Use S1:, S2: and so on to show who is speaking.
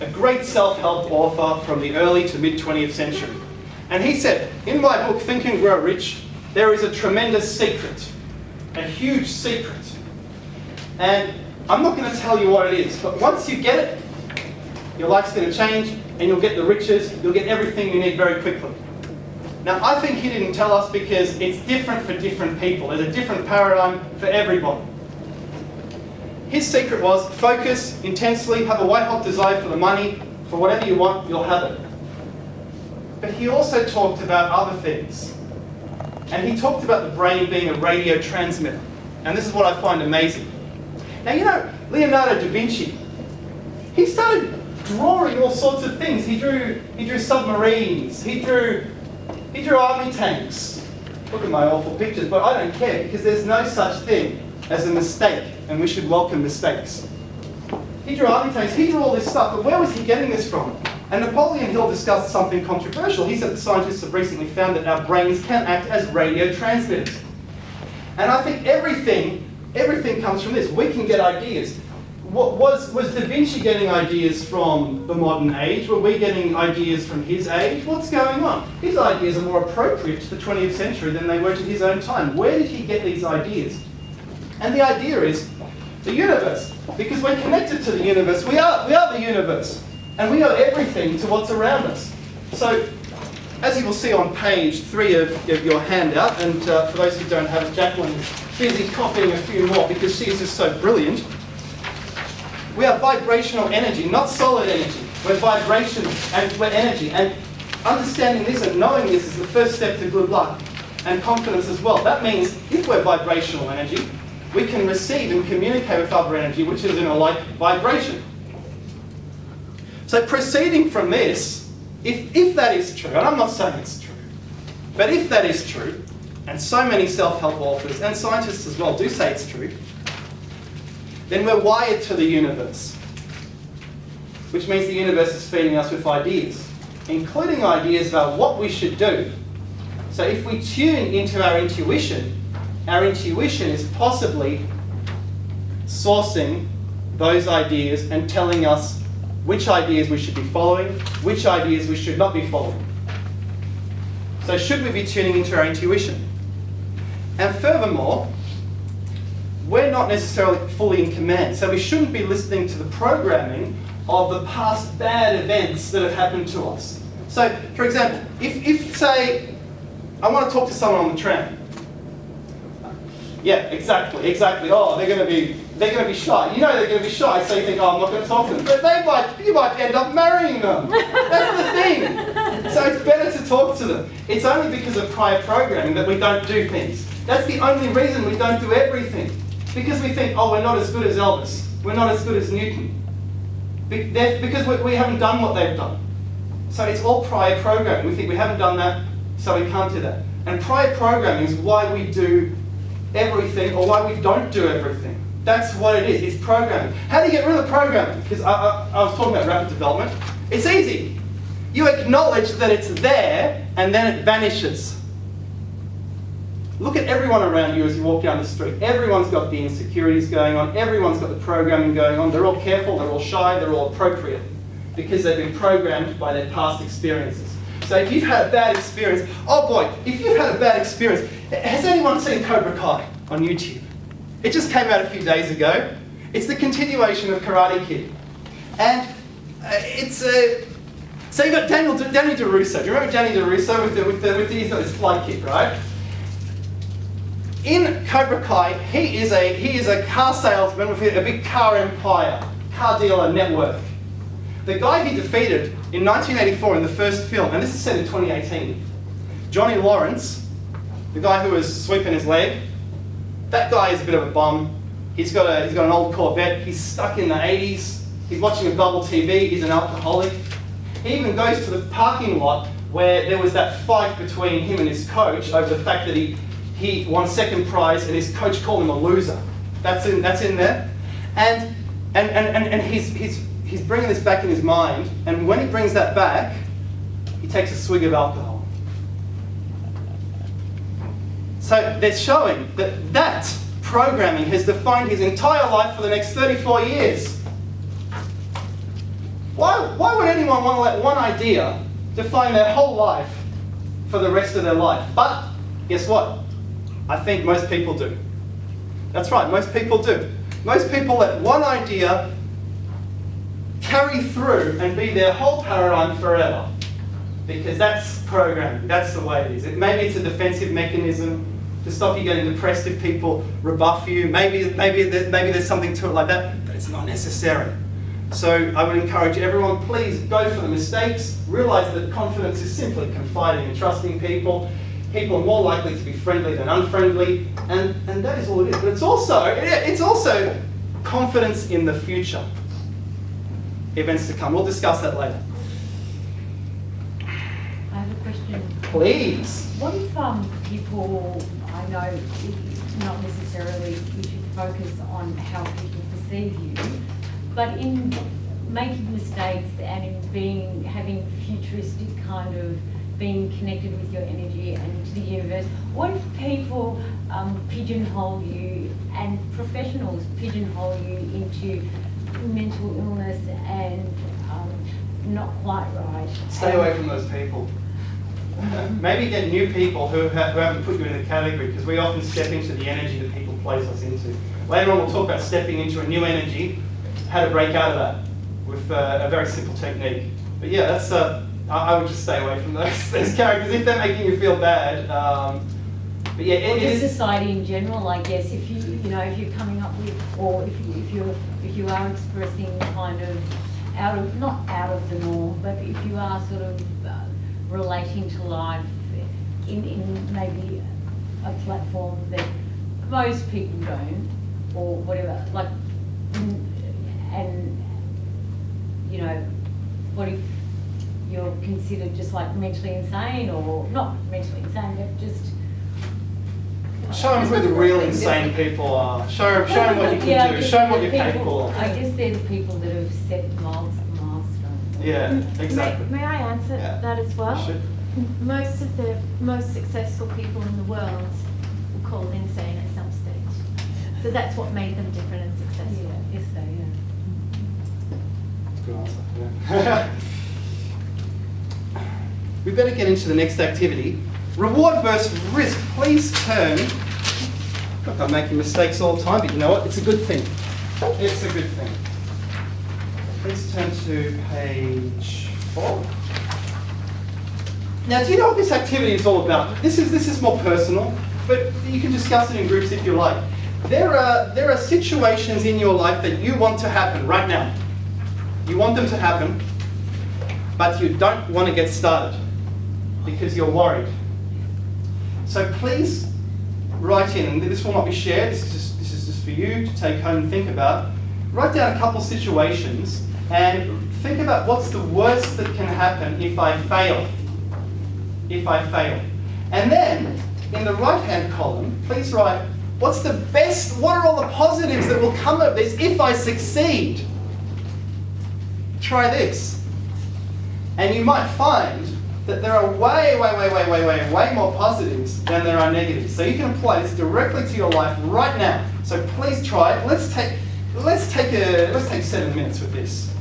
S1: a great self-help author from the early to mid-20th century. And he said, in my book, Think and Grow Rich, there is a tremendous secret, a huge secret. And I'm not going to tell you what it is, but once you get it, your life's going to change, and you'll get the riches, you'll get everything you need very quickly. Now, I think he didn't tell us because it's different for different people. There's a different paradigm for everybody. His secret was focus intensely, have a white-hot desire for the money, for whatever you want, you'll have it. But he also talked about other things. And he talked about the brain being a radio transmitter. And this is what I find amazing. Now, you know, Leonardo da Vinci, he started drawing all sorts of things. He drew submarines, he drew army tanks. Look at my awful pictures, but I don't care because there's no such thing as a mistake, and we should welcome mistakes. He drew army tanks, he drew all this stuff, but where was he getting this from? And Napoleon Hill discussed something controversial. He said that scientists have recently found that our brains can act as radio transmitters. And I think everything comes from this. We can get ideas. Was Da Vinci getting ideas from the modern age? Were we getting ideas from his age? What's going on? His ideas are more appropriate to the 20th century than they were to his own time. Where did he get these ideas? And the idea is the universe. Because we're connected to the universe. We are the universe. And we owe everything to what's around us. So, as you will see on page 3 of your handout, and for those who don't have it, Jacqueline is busy copying a few more because she is just so brilliant. We are vibrational energy, not solid energy. We're vibration and we're energy. And understanding this and knowing this is the first step to good luck and confidence as well. That means if we're vibrational energy, we can receive and communicate with other energy, which is in a like vibration. So proceeding from this, if that is true, and I'm not saying it's true, but if that is true, and so many self-help authors and scientists as well do say it's true, then we're wired to the universe, which means the universe is feeding us with ideas, including ideas about what we should do. So if we tune into our intuition is possibly sourcing those ideas and telling us which ideas we should be following, which ideas we should not be following. So should we be tuning into our intuition? And furthermore, we're not necessarily fully in command, so we shouldn't be listening to the programming of the past bad events that have happened to us. So, for example, if say, I want to talk to someone on the tram. Yeah, exactly. Oh, they're going to be shy. You know they're going to be shy, so you think, oh, I'm not going to talk to them. But you might end up marrying them. That's the thing. So it's better to talk to them. It's only because of prior programming that we don't do things. That's the only reason we don't do everything. Because we think, oh, we're not as good as Elvis. We're not as good as Newton. Because we haven't done what they've done. So it's all prior programming. We think we haven't done that, so we can't do that. And prior programming is why we do everything or why we don't do everything. That's what it is. It's programming. How do you get rid of programming? Because I was talking about rapid development. It's easy. You acknowledge that it's there and then it vanishes. Look at everyone around you as you walk down the street. Everyone's got the insecurities going on. Everyone's got the programming going on. They're all careful, they're all shy, they're all appropriate because they've been programmed by their past experiences. So if you've had a bad experience, oh boy, if you've had a bad experience, has anyone seen Cobra Kai on YouTube? It just came out a few days ago. It's the continuation of Karate Kid. And so you've got Danny DeRusso. Do you remember Danny DeRusso he's got this flight kick, right? In Cobra Kai, he is a car salesman with a big car empire, car dealer network. The guy he defeated in 1984 in the first film, and this is set in 2018, Johnny Lawrence, the guy who was sweeping his leg, that guy is a bit of a bum. He's got an old Corvette. He's stuck in the 80s. He's watching a bubble TV. He's an alcoholic. He even goes to the parking lot where there was that fight between him and his coach over the fact that he won second prize and his coach called him a loser. That's in there. And he's bringing this back in his mind, and when he brings that back, he takes a swig of alcohol. So they're showing that programming has defined his entire life for the next 34 years. Why would anyone want to let one idea define their whole life for the rest of their life? But guess what? I think most people do. That's right, most people do. Most people let one idea carry through and be their whole paradigm forever. Because that's programming, that's the way it is. Maybe it's a defensive mechanism to stop you getting depressed if people rebuff you. Maybe there's something to it like that, but it's not necessary. So I would encourage everyone, please go for the mistakes. Realize that confidence is simply confiding and trusting people. People are more likely to be friendly than unfriendly, and that is all it is. But it's also confidence in the future. Events to come. We'll discuss that later.
S2: I have a question.
S1: Please.
S2: What if people, I know it's not necessarily you should focus on how people perceive you, but in making mistakes and in having futuristic kind of being connected with your energy and to the universe, what if people pigeonhole you and professionals pigeonhole you into mental illness and not quite right?
S1: Stay away from those people. Maybe get new people who haven't put you in the category, because we often step into the energy that people place us into. Later on we'll talk about stepping into a new energy, how to break out of that with a very simple technique. But yeah, that's I would just stay away from those characters if they're making you feel bad. But yeah, it is
S2: society in general, I guess. If if you're coming up with, or if you are expressing kind of not out of the norm, but if you are sort of relating to life in maybe a platform that most people don't, or whatever, like, and what if you're considered just like mentally insane, or not mentally insane, but just
S1: show them who the real insane people are. Show them what you can do. Show them what you're capable of.
S2: I guess they're the people that have set milestones.
S1: Yeah, exactly.
S3: May I answer that as well?
S1: You should.
S3: Most of the most successful people in the world were called insane at some stage. So that's what made them different and successful.
S2: Yeah, yes,
S1: Good answer. Yeah. We better get into the next activity. Reward versus risk. Please turn. Look, I'm making mistakes all the time, but you know what? It's a good thing. It's a good thing. Please turn to page 4. Now, do you know what this activity is all about? This is more personal, but you can discuss it in groups if you like. There are situations in your life that you want to happen right now. You want them to happen, but you don't want to get started because you're worried. So please write in, and this will not be shared, this is just for you to take home and think about. Write down a couple situations and think about what's the worst that can happen if I fail. If I fail. And then, in the right-hand column, please write, what's the best, what are all the positives that will come of this if I succeed? Try this. And you might find that there are way more positives than there are negatives. So you can apply this directly to your life right now. So please try it. Let's take 7 minutes with this.